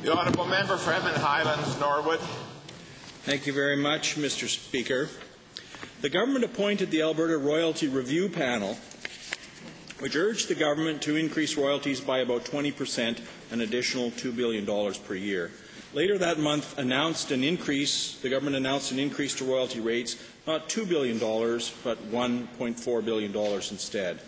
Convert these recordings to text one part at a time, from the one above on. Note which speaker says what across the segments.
Speaker 1: The honourable member for Edmund Highlands, Norwood.
Speaker 2: Thank you very much, Mr. Speaker. The government appointed the Alberta Royalty Review Panel, which urged the government to increase royalties by about 20%, an additional $2 billion per year. Later that month, the government announced an increase to royalty rates, not $2 billion, but $1.4 billion instead.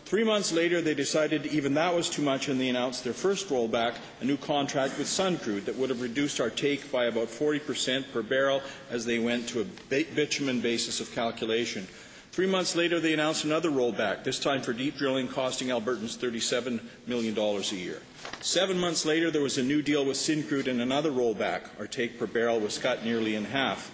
Speaker 2: 3 months later, they decided even that was too much, and they announced their first rollback, a new contract with Suncrude that would have reduced our take by about 40% per barrel as they went to a bitumen basis of calculation. 3 months later, they announced another rollback, this time for deep drilling costing Albertans $37 million a year. 7 months later, there was a new deal with Syncrude and another rollback. Our take per barrel was cut nearly in half.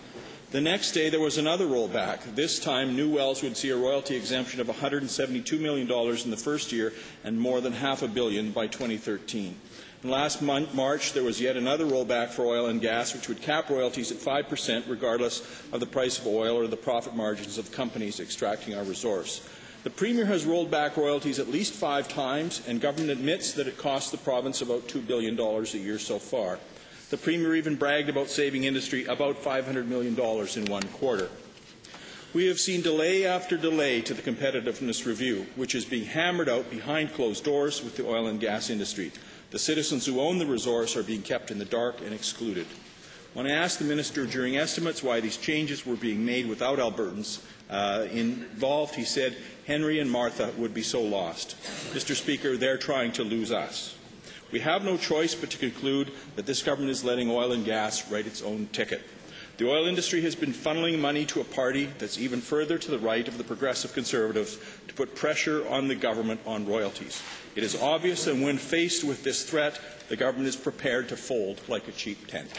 Speaker 2: The next day, there was another rollback. This time, new wells would see a royalty exemption of $172 million in the first year and more than $500 million by 2013. And last March, there was yet another rollback for oil and gas, which would cap royalties at 5% regardless of the price of oil or the profit margins of companies extracting our resource. The Premier has rolled back royalties at least 5 times, and government admits that it costs the province about $2 billion a year so far. The Premier even bragged about saving industry about $500 million in 1 quarter. We have seen delay after delay to the competitiveness review, which is being hammered out behind closed doors with the oil and gas industry. The citizens who own the resource are being kept in the dark and excluded. When I asked the Minister during estimates why these changes were being made without Albertans involved, he said, Henry and Martha would be so lost. Mr. Speaker, they're trying to lose us. We have no choice but to conclude that this government is letting oil and gas write its own ticket. The oil industry has been funneling money to a party that's even further to the right of the Progressive Conservatives to put pressure on the government on royalties. It is obvious that when faced with this threat, the government is prepared to fold like a cheap tent.